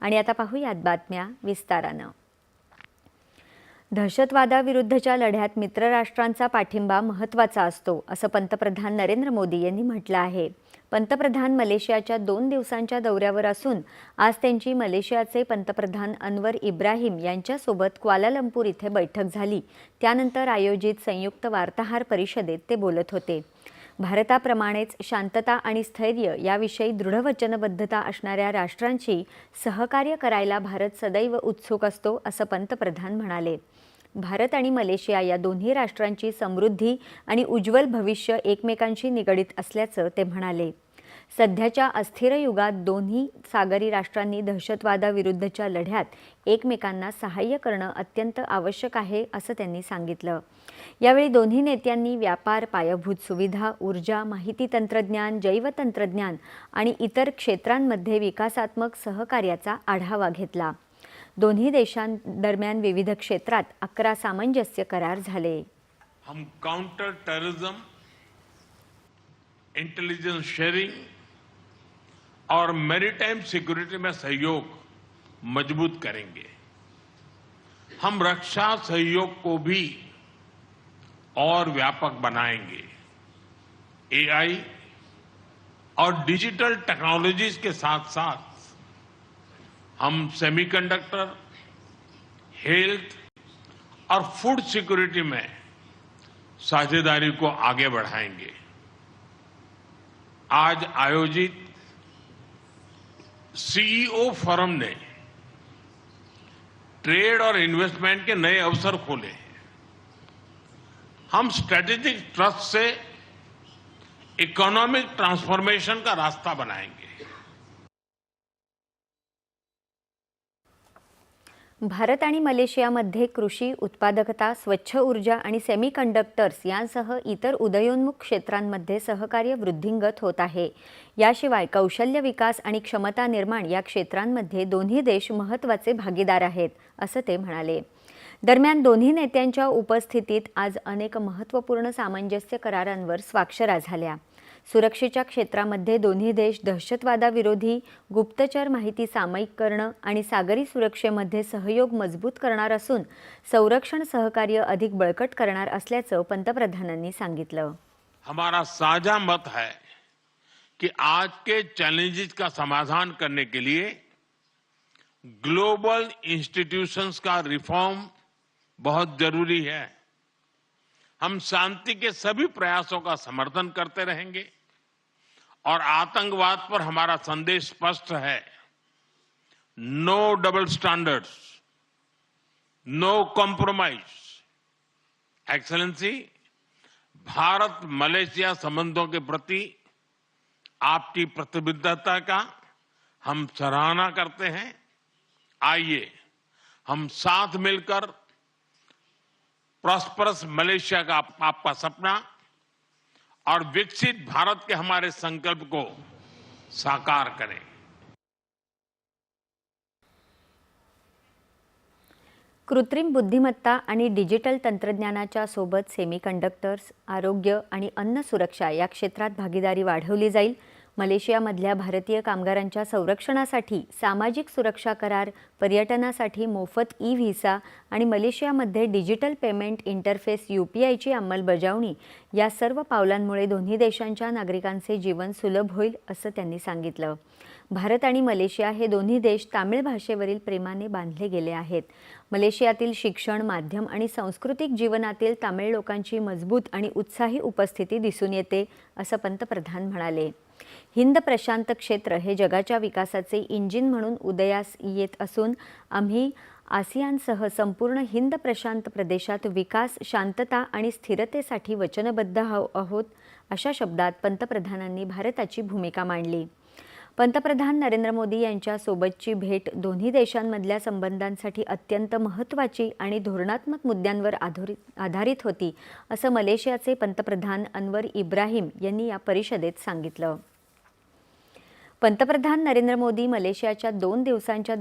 आणि आता पाहूयात बातम्या विस्तारानं। दहशतवादाविरुद्धच्या लढ्यात मित्र राष्ट्रांचा पाठिंबा महत्त्वाचा असतो, असं पंतप्रधान नरेंद्र मोदी यांनी म्हटलं आहे। पंतप्रधान मलेशियाच्या 2 दिवसांच्या दौऱ्यावर असून आज त्यांची मलेशियाचे पंतप्रधान अनवर इब्राहिम यांच्यासोबत क्वालालंपूर इथे बैठक झाली। त्यानंतर आयोजित संयुक्त वार्ताहर परिषदेत ते बोलत होते। भारताप्रमाणेच शांतता आणि स्थैर्य याविषयी दृढ वचनबद्धता असणाऱ्या राष्ट्रांशी सहकार्य करायला भारत सदैव उत्सुक असतो, असं पंतप्रधान म्हणाले। भारत आणि मलेशिया या दोन्ही राष्ट्रांची समृद्धी आणि उज्ज्वल भविष्य एकमेकांशी निगडित असल्याचं ते म्हणाले। सध्याच्या अस्थिर युगात दोन्ही सागरी राष्ट्रांनी दहशतवादाविरुद्धच्या लढ्यात एकमेकांना सहाय्य करणं अत्यंत आवश्यक आहे, असं त्यांनी सांगितलं। यावेळी दोन्ही नेत्यांनी व्यापार, पायाभूत सुविधा, ऊर्जा, माहिती तंत्रज्ञान, जैवतंत्रज्ञान आणि इतर क्षेत्रांमध्ये विकासात्मक सहकार्याचा आढावा घेतला। दोन्ही देशांदरम्यान विविध क्षेत्रात 11 सामंजस्य करार झाले। हम काउंटर टेररिज्म, इंटेलिजेंस शेयरिंग और मैरीटाइम सिक्योरिटी में सहयोग मजबूत करेंगे। हम रक्षा सहयोग को भी और व्यापक बनाएंगे। एआई और डिजिटल टेक्नोलॉजीज के साथ साथ हम सेमीकंडक्टर, हेल्थ और फूड सिक्योरिटी में साझेदारी को आगे बढ़ाएंगे। आज आयोजित सीईओ फोरम ने ट्रेड और इन्वेस्टमेंट के नए अवसर खोले हैं। हम स्ट्रेटेजिक ट्रस्ट से इकोनॉमिक ट्रांसफॉर्मेशन का रास्ता बनाएंगे। भारत आणि मलेशियामध्ये कृषी उत्पादकता, स्वच्छ ऊर्जा आणि सेमीकंडक्टर्स यांसह इतर उदयोन्मुख क्षेत्रांमध्ये सहकार्य वृद्धिंगत होत आहे। याशिवाय कौशल्य विकास आणि क्षमता निर्माण या क्षेत्रांमध्ये दोन्ही देश महत्त्वाचे भागीदार आहेत, असं ते म्हणाले। दरम्यान दोन्ही नेत्यांच्या उपस्थितीत आज अनेक महत्त्वपूर्ण सामंजस्य करारांवर स्वाक्षऱ्या झाल्या। सुरक्षेच्या क्षेत्रामध्ये दोन्ही देश दहशतवादाविरोधी, गुप्तचर माहिती सामायिक करणं आणि सागरी सुरक्षेमध्ये सहयोग मजबूत करणार असून संरक्षण सहकार्य अधिक बळकट करणार असल्याचं पंतप्रधानांनी सांगितलं। हमारा साझा मत है कि आज के चैलेंजेस का समाधान करने के लिए ग्लोबल इंस्टीट्यूशंस का रिफॉर्म बहुत जरूरी है। हम शांति के सभी प्रयासों का समर्थन करते रहेंगे और आतंकवाद पर हमारा संदेश स्पष्ट है। No double standards, no compromise. Excellency, Bharat Malaysia संबंधों के प्रति आपकी प्रतिबद्धता का हम सराहना करते हैं। आइए हम साथ मिलकर प्रॉस्परस मलेशिया का आपका सपना और विकसित भारत के हमारे संकल्प को साकार करें। कृत्रिम बुद्धिमत्ता आणि डिजिटल तंत्रज्ञानाच्या सोबत सेमीकंडक्टर्स, आरोग्य आणि अन्न सुरक्षा या क्षेत्रात भागीदारी वाढवली जाईल। मलेशियामधल्या भारतीय कामगारांच्या संरक्षणासाठी सामाजिक सुरक्षा करार, पर्यटनासाठी मोफत ई-व्हिसा आणि मलेशियामध्ये डिजिटल पेमेंट इंटरफेस UPIची अंमलबजावणी या सर्व पावलांमुळे दोन्ही देशांच्या नागरिकांचे जीवन सुलभ होईल, असं त्यांनी सांगितलं। भारत आणि मलेशिया हे दोन्ही देश तामिळ भाषेवरील प्रेमाने बांधले गेले आहेत। मलेशियातील शिक्षण, माध्यम आणि सांस्कृतिक जीवनातील तामिळ लोकांची मजबूत आणि उत्साही उपस्थिती दिसून येते, असं पंतप्रधान म्हणाले। हिंद प्रशांत क्षेत्र हे जगाच्या विकासाचे इंजिन म्हणून उदयास येत असून आम्ही आसियानसह संपूर्ण हिंद प्रशांत प्रदेशात विकास, शांतता आणि स्थिरतेसाठी वचनबद्ध आहोत, अशा शब्दात पंतप्रधानांनी भारताची भूमिका मांडली। पंतप्रधान नरेंद्र मोदी यांच्या सोबतची भेट दोन्ही देशांमधल्या संबंधांसाठी अत्यंत महत्त्वाची आणि धोरणात्मक मुद्द्यांवर आधारित होती, असं मलेशियाचे पंतप्रधान अनवर इब्राहिम यांनी या परिषदेत सांगितलं। पंतप्रधान नरेंद्र मोदी मलेशियाच्या 2 दिवसांच्या